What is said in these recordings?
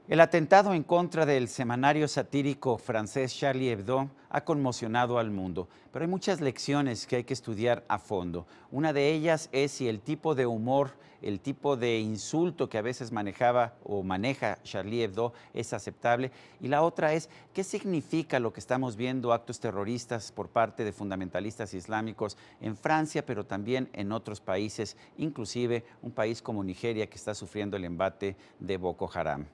El atentado en contra del semanario satírico francés Charlie Hebdo ha conmocionado al mundo, pero hay muchas lecciones que hay que estudiar a fondo. Una de ellas es si el tipo de humor, el tipo de insulto que a veces manejaba o maneja Charlie Hebdo es aceptable, y la otra es qué significa lo que estamos viendo, actos terroristas por parte de fundamentalistas islámicos en Francia, pero también en otros países, inclusive un país como Nigeria, que está sufriendo el embate de Boko Haram.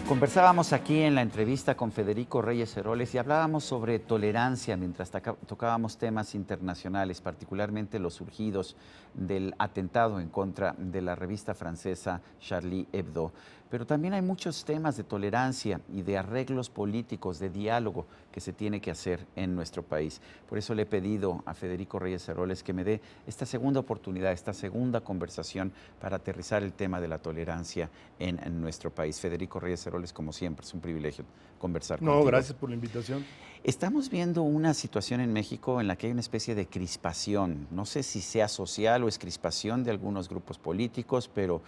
Conversábamos aquí en la entrevista con Federico Reyes Heroles y hablábamos sobre tolerancia mientras tocábamos temas internacionales, particularmente los surgidos del atentado en contra de la revista francesa Charlie Hebdo. Pero también hay muchos temas de tolerancia y de arreglos políticos, de diálogo que se tiene que hacer en nuestro país. Por eso le he pedido a Federico Reyes Heroles que me dé esta segunda oportunidad, esta segunda conversación para aterrizar el tema de la tolerancia en nuestro país. Federico Reyes Heroles, como siempre, es un privilegio conversar contigo. No, gracias por la invitación. Estamos viendo una situación en México en la que hay una especie de crispación. No sé si sea social o es crispación de algunos grupos políticos, pero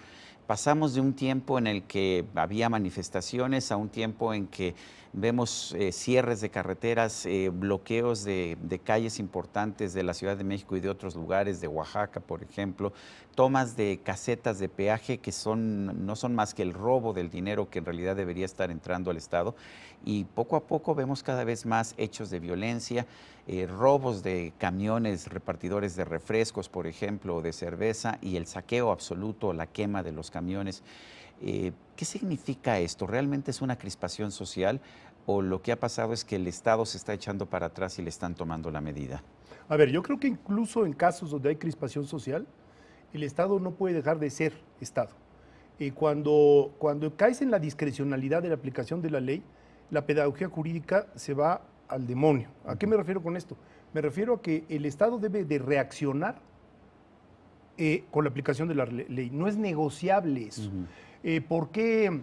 pasamos de un tiempo en el que había manifestaciones a un tiempo en que vemos cierres de carreteras, bloqueos de calles importantes de la Ciudad de México y de otros lugares, de Oaxaca, por ejemplo, tomas de casetas de peaje que no son más que el robo del dinero que en realidad debería estar entrando al Estado, y poco a poco vemos cada vez más hechos de violencia, robos de camiones repartidores de refrescos, por ejemplo, o de cerveza, y el saqueo absoluto, la quema de los camiones. ¿Qué significa esto? ¿Realmente es una crispación social o lo que ha pasado es que el Estado se está echando para atrás y le están tomando la medida? A ver, yo creo que incluso en casos donde hay crispación social, el Estado no puede dejar de ser Estado. Cuando caes en la discrecionalidad de la aplicación de la ley, la pedagogía jurídica se va al demonio. ¿A qué me refiero con esto? Me refiero a que el Estado debe de reaccionar con la aplicación de la ley. No es negociable eso. ¿Por qué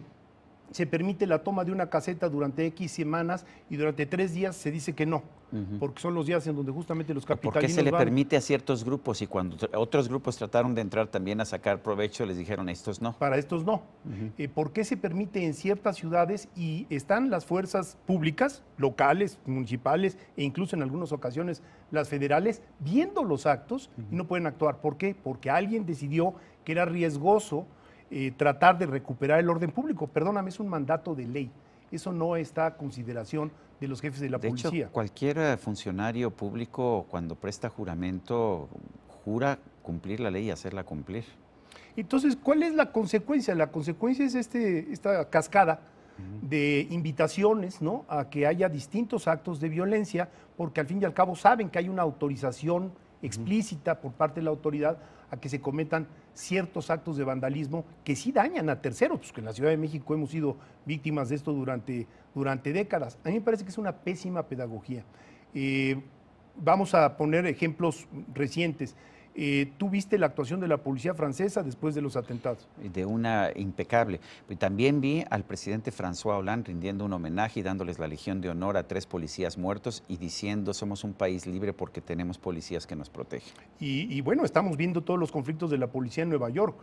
se permite la toma de una caseta durante X semanas y durante 3 días se dice que no? Porque son los días en donde justamente los capitalinos ¿Por qué se le permite a ciertos grupos y cuando otros grupos trataron de entrar también a sacar provecho les dijeron estos no? Para estos no. ¿Por qué se permite en ciertas ciudades y están las fuerzas públicas, locales, municipales e incluso en algunas ocasiones las federales viendo los actos y no pueden actuar? ¿Por qué? Porque alguien decidió que era riesgoso tratar de recuperar el orden público. Perdóname, es un mandato de ley. Eso no está a consideración de los jefes de la policía. De hecho, cualquier funcionario público cuando presta juramento jura cumplir la ley y hacerla cumplir. Entonces, ¿cuál es la consecuencia? La consecuencia es esta cascada de invitaciones, ¿no?, a que haya distintos actos de violencia, porque al fin y al cabo saben que hay una autorización explícita por parte de la autoridad a que se cometan ciertos actos de vandalismo que sí dañan a terceros, pues que en la Ciudad de México hemos sido víctimas de esto durante décadas. A mí me parece que es una pésima pedagogía. Vamos a poner ejemplos recientes. ¿Tú viste la actuación de la policía francesa después de los atentados? De una impecable. También vi al presidente François Hollande rindiendo un homenaje y dándoles la Legión de Honor a 3 policías muertos y diciendo somos un país libre porque tenemos policías que nos protegen. Y bueno, estamos viendo todos los conflictos de la policía en Nueva York.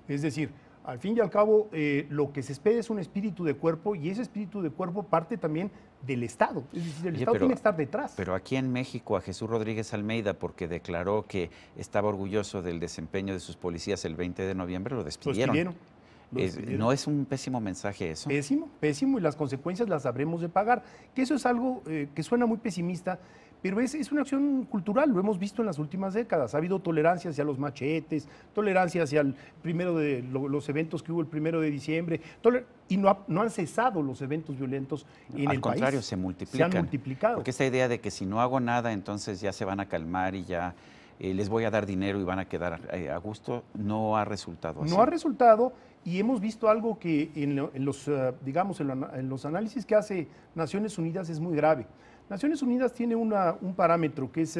Es decir, al fin y al cabo, lo que se espera es un espíritu de cuerpo y ese espíritu de cuerpo parte también del Estado. Es decir, el Estado tiene que estar detrás. Pero aquí en México a Jesús Rodríguez Almeida, porque declaró que estaba orgulloso del desempeño de sus policías el 20 de noviembre, lo despidieron. ¿No es un pésimo mensaje eso? Pésimo, pésimo, y las consecuencias las habremos de pagar. Que eso es algo que suena muy pesimista, pero es una acción cultural, lo hemos visto en las últimas décadas. Ha habido tolerancia hacia los machetes, tolerancia hacia el los eventos que hubo el 1 de diciembre, y no han cesado los eventos violentos en el país. Al contrario, se multiplican. Se han multiplicado. Porque esta idea de que si no hago nada, entonces ya se van a calmar y ya les voy a dar dinero y van a quedar a gusto, no ha resultado así. No ha resultado, Y hemos visto algo que digamos, en los análisis que hace Naciones Unidas es muy grave. Naciones Unidas tiene un parámetro que es,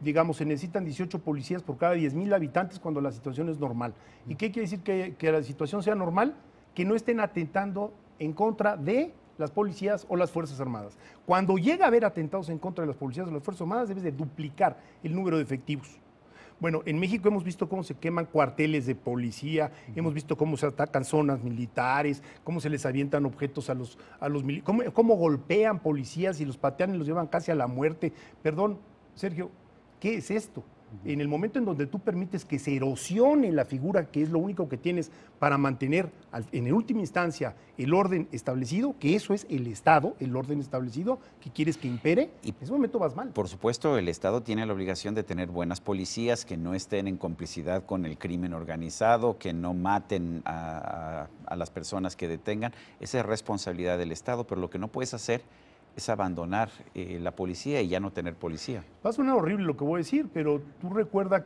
digamos, se necesitan 18 policías por cada 10,000 habitantes cuando la situación es normal. ¿Y qué quiere decir que la situación sea normal? Que no estén atentando en contra de las policías o las Fuerzas Armadas. Cuando llega a haber atentados en contra de las policías o las Fuerzas Armadas, debes de duplicar el número de efectivos. Bueno, en México hemos visto cómo se queman cuarteles de policía, hemos visto cómo se atacan zonas militares, cómo se les avientan objetos a los cómo golpean policías y los patean y los llevan casi a la muerte. Perdón, Sergio, ¿qué es esto? En el momento en donde tú permites que se erosione la figura, que es lo único que tienes para mantener en última instancia el orden establecido, que eso es el Estado, el orden establecido, que quieres que impere, y en ese momento vas mal. Por supuesto, el Estado tiene la obligación de tener buenas policías que no estén en complicidad con el crimen organizado, que no maten a las personas que detengan. Esa es responsabilidad del Estado, pero lo que no puedes hacer es abandonar la policía y ya no tener policía. Va a sonar horrible lo que voy a decir, pero tú recuerdas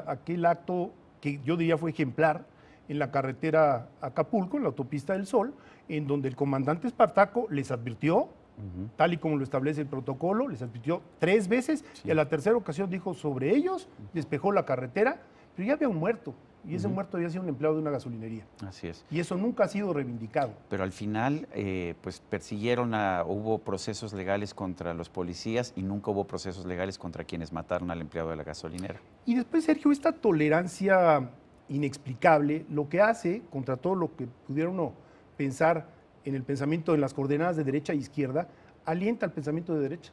aquel acto que yo diría fue ejemplar en la carretera Acapulco, en la autopista del Sol, en donde el comandante Espartaco les advirtió, tal y como lo establece el protocolo, les advirtió 3 veces, y a la tercera ocasión dijo sobre ellos, despejó la carretera, pero ya había un muerto. Y ese muerto había sido un empleado de una gasolinería. Así es. Y eso nunca ha sido reivindicado. Pero al final, pues persiguieron, hubo procesos legales contra los policías y nunca hubo procesos legales contra quienes mataron al empleado de la gasolinera. Y después, Sergio, esta tolerancia inexplicable, lo que hace, contra todo lo que pudiera uno pensar en el pensamiento, en las coordenadas de derecha e izquierda, alienta al pensamiento de derecha.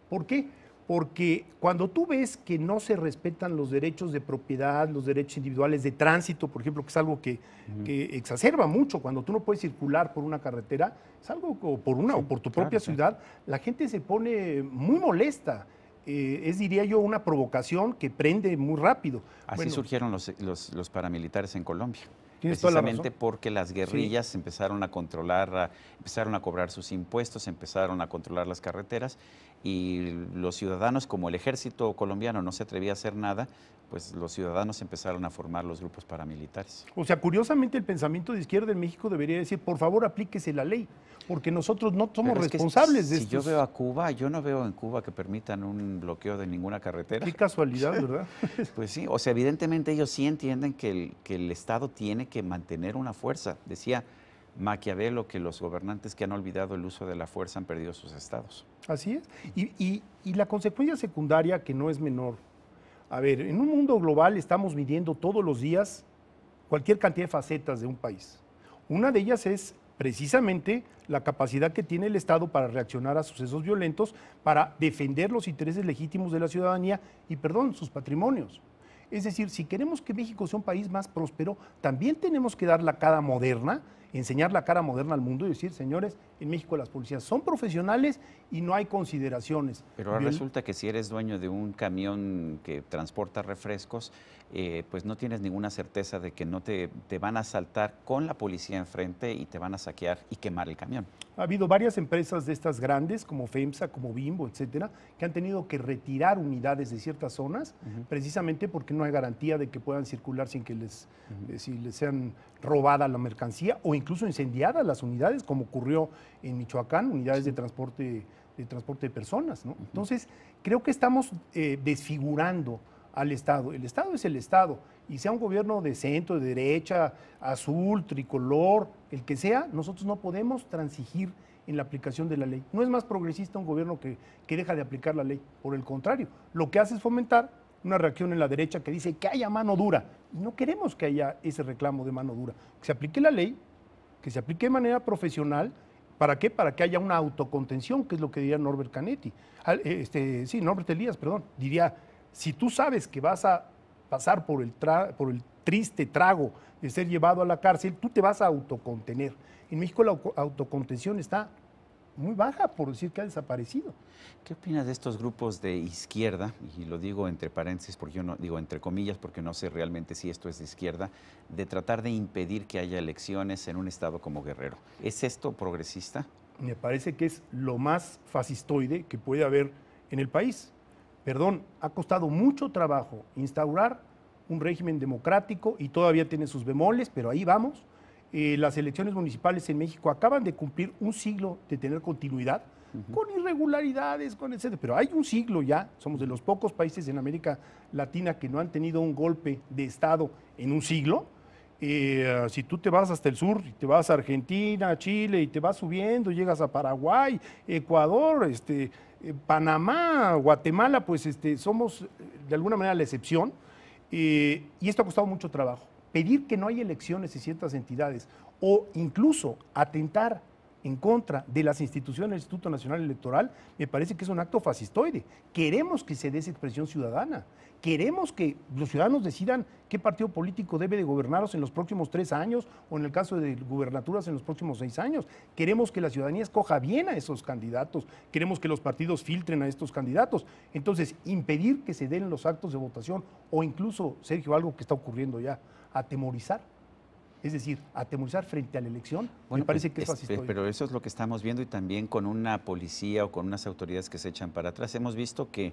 ¿Por qué? Porque cuando tú ves que no se respetan los derechos de propiedad, los derechos individuales de tránsito, por ejemplo, que es algo que exacerba mucho cuando tú no puedes circular por una carretera, es algo o por tu propia ciudad, la gente se pone muy molesta. Diría yo, una provocación que prende muy rápido. Así surgieron los paramilitares en Colombia. Precisamente porque las guerrillas empezaron a controlar, empezaron a cobrar sus impuestos, empezaron a controlar las carreteras y los ciudadanos, como el ejército colombiano no se atrevía a hacer nada, pues los ciudadanos empezaron a formar los grupos paramilitares. O sea, curiosamente el pensamiento de izquierda en México debería decir, por favor, aplíquese la ley, porque nosotros no somos responsables de esto. Si yo veo a Cuba, yo no veo en Cuba que permitan un bloqueo de ninguna carretera. Qué casualidad, ¿verdad? Pues sí, o sea, evidentemente ellos sí entienden que el Estado tiene que mantener una fuerza. Decía Maquiavelo que los gobernantes que han olvidado el uso de la fuerza han perdido sus estados. Así es. Y la consecuencia secundaria, que no es menor. A ver, en un mundo global estamos midiendo todos los días cualquier cantidad de facetas de un país. Una de ellas es precisamente la capacidad que tiene el Estado para reaccionar a sucesos violentos, para defender los intereses legítimos de la ciudadanía y, sus patrimonios. Es decir, si queremos que México sea un país más próspero, también tenemos que dar la cara moderna, enseñar la cara moderna al mundo y decir, señores, en México las policías son profesionales y no hay consideraciones. Pero ahora resulta que si eres dueño de un camión que transporta refrescos, pues no tienes ninguna certeza de que no te van a asaltar con la policía enfrente y te van a saquear y quemar el camión. Ha habido varias empresas de estas grandes, como FEMSA, como Bimbo, etcétera, que han tenido que retirar unidades de ciertas zonas, precisamente porque no hay garantía de que puedan circular sin que les sean robada la mercancía o incluso incendiadas las unidades, como ocurrió en Michoacán, unidades de transporte de personas, ¿no? Entonces, creo que estamos desfigurando al Estado. El Estado es el Estado, y sea un gobierno de centro, de derecha, azul, tricolor, el que sea, nosotros no podemos transigir en la aplicación de la ley. No es más progresista un gobierno que deja de aplicar la ley, por el contrario, lo que hace es fomentar una reacción en la derecha que dice que haya mano dura, y no queremos que haya ese reclamo de mano dura, que se aplique la ley, que se aplique de manera profesional. ¿Para qué? Para que haya una autocontención, que es lo que diría Norbert Canetti. Norbert Elías, perdón, diría, si tú sabes que vas a pasar por el triste trago de ser llevado a la cárcel, tú te vas a autocontener. En México la autocontención está muy baja, por decir que ha desaparecido. ¿Qué opinas de estos grupos de izquierda? Y lo digo entre paréntesis, porque yo no digo entre comillas, porque no sé realmente si esto es de izquierda, de tratar de impedir que haya elecciones en un estado como Guerrero. ¿Es esto progresista? Me parece que es lo más fascistoide que puede haber en el país. Perdón, ha costado mucho trabajo instaurar un régimen democrático y todavía tiene sus bemoles, pero ahí vamos. Las elecciones municipales en México acaban de cumplir un siglo de tener continuidad, con irregularidades, con etcétera, pero hay un siglo ya, somos de los pocos países en América Latina que no han tenido un golpe de Estado en un siglo. Si tú te vas hasta el sur, te vas a Argentina, Chile, y te vas subiendo, llegas a Paraguay, Ecuador, Panamá, Guatemala, pues somos de alguna manera la excepción, y esto ha costado mucho trabajo. Pedir que no haya elecciones en ciertas entidades o incluso atentar en contra de las instituciones del Instituto Nacional Electoral, me parece que es un acto fascistoide. Queremos que se dé esa expresión ciudadana. Queremos que los ciudadanos decidan qué partido político debe de gobernarlos en los próximos 3 años o en el caso de gubernaturas en los próximos 6 años. Queremos que la ciudadanía escoja bien a esos candidatos. Queremos que los partidos filtren a estos candidatos. Entonces, impedir que se den los actos de votación o incluso, Sergio, algo que está ocurriendo ya, atemorizar. Es decir, atemorizar frente a la elección, bueno, me parece que es fascistoide. Pero eso es lo que estamos viendo y también con una policía o con unas autoridades que se echan para atrás. Hemos visto que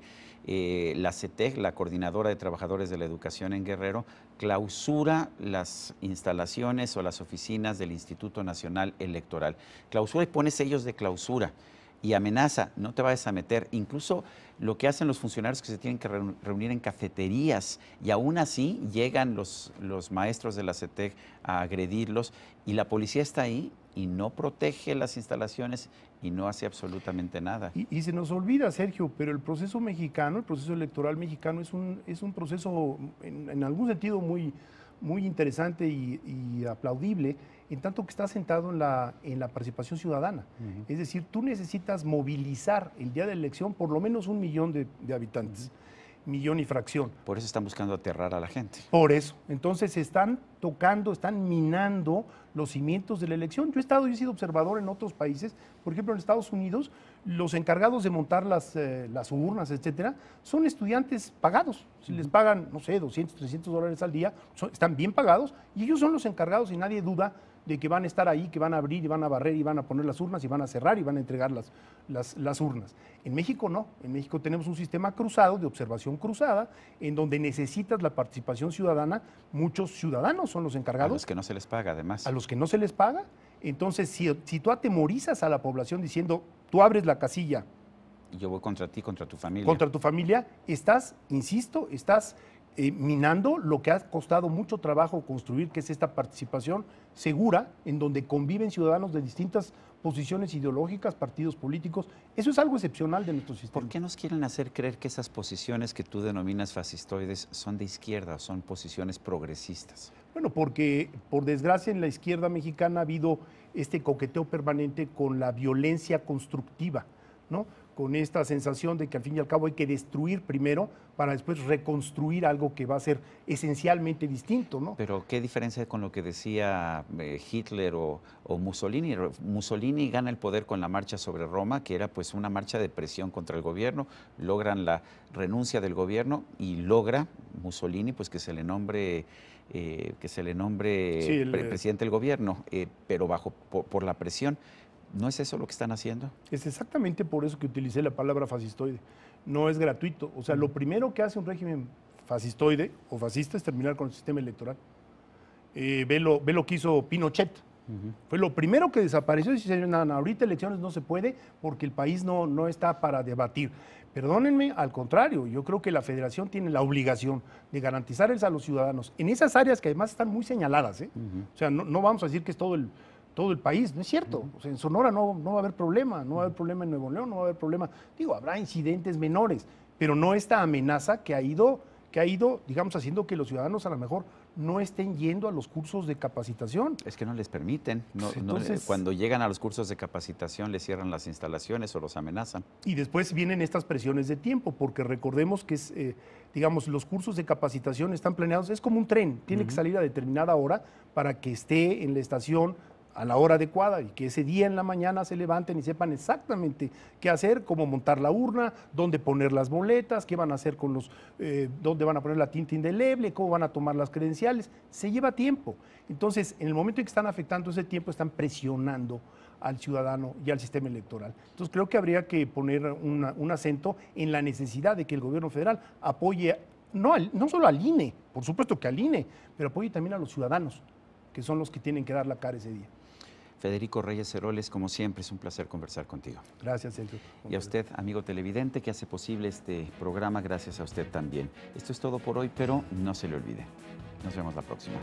la CETEG, la Coordinadora de Trabajadores de la Educación en Guerrero, clausura las instalaciones o las oficinas del Instituto Nacional Electoral. Clausura y pone sellos de clausura y amenaza, no te vayas a meter. Incluso lo que hacen los funcionarios que se tienen que reunir en cafeterías y aún así llegan los maestros de la CETEG a agredirlos y la policía está ahí y no protege las instalaciones y no hace absolutamente nada. Y se nos olvida, Sergio, pero el proceso mexicano, el proceso electoral mexicano es un proceso en algún sentido muy interesante y aplaudible, en tanto que está sentado en la participación ciudadana. Es decir, tú necesitas movilizar el día de la elección por lo menos 1 millón de habitantes, millón y fracción. Por eso están buscando aterrar a la gente. Por eso. Entonces están tocando, están minando los cimientos de la elección. Yo he sido observador en otros países, por ejemplo en Estados Unidos, los encargados de montar las urnas, etcétera, son estudiantes pagados. Si les pagan, no sé, 200, 300 dólares al día, están bien pagados y ellos son los encargados y nadie duda de que van a estar ahí, que van a abrir y van a barrer y van a poner las urnas y van a cerrar y van a entregar las urnas. En México no, en México tenemos un sistema cruzado, de observación cruzada, en donde necesitas la participación ciudadana, muchos ciudadanos son los encargados. A los que no se les paga, además. A los que no se les paga. Entonces, si tú atemorizas a la población diciendo, tú abres la casilla. Y yo voy contra ti, contra tu familia. Contra tu familia, estás, insisto, estás minando lo que ha costado mucho trabajo construir, que es esta participación segura, en donde conviven ciudadanos de distintas posiciones ideológicas, partidos políticos. Eso es algo excepcional de nuestro sistema. ¿Por qué nos quieren hacer creer que esas posiciones que tú denominas fascistoides son de izquierda o son posiciones progresistas? Bueno, porque por desgracia en la izquierda mexicana ha habido este coqueteo permanente con la violencia constructiva, ¿no? Con esta sensación de que al fin y al cabo hay que destruir primero para después reconstruir algo que va a ser esencialmente distinto, ¿no? Pero ¿qué diferencia con lo que decía Hitler o Mussolini? Mussolini gana el poder con la marcha sobre Roma, que era pues una marcha de presión contra el gobierno, logran la renuncia del gobierno y logra Mussolini pues que se le nombre presidente del gobierno, pero por la presión. ¿No es eso lo que están haciendo? Es exactamente por eso que utilicé la palabra fascistoide. No es gratuito. O sea, lo primero que hace un régimen fascistoide o fascista es terminar con el sistema electoral. Ve lo que hizo Pinochet. Fue lo primero que desapareció. Y dice, no, ahorita elecciones no se puede porque el país no está para debatir. Perdónenme, al contrario, yo creo que la federación tiene la obligación de garantizarles a los ciudadanos en esas áreas que además están muy señaladas. O sea, no vamos a decir que es todo el país, no es cierto. O sea, en Sonora no va a haber problema, no va a haber problema en Nuevo León, no va a haber problema. Digo, habrá incidentes menores, pero no esta amenaza que ha ido, digamos, haciendo que los ciudadanos a lo mejor no estén yendo a los cursos de capacitación. Es que no les permiten. Entonces, cuando llegan a los cursos de capacitación les cierran las instalaciones o los amenazan. Y después vienen estas presiones de tiempo, porque recordemos que digamos, los cursos de capacitación están planeados, es como un tren, tiene que salir a determinada hora para que esté en la estación a la hora adecuada y que ese día en la mañana se levanten y sepan exactamente qué hacer, cómo montar la urna, dónde poner las boletas, qué van a hacer con dónde van a poner la tinta indeleble, cómo van a tomar las credenciales. Se lleva tiempo. Entonces, en el momento en que están afectando ese tiempo, están presionando al ciudadano y al sistema electoral. Entonces, creo que habría que poner un acento en la necesidad de que el gobierno federal apoye no solo al INE, por supuesto que al INE, pero apoye también a los ciudadanos, que son los que tienen que dar la cara ese día. Federico Reyes Heroles, como siempre, es un placer conversar contigo. Gracias, Sergio. Y a usted, amigo televidente, que hace posible este programa, gracias a usted también. Esto es todo por hoy, pero no se le olvide. Nos vemos la próxima.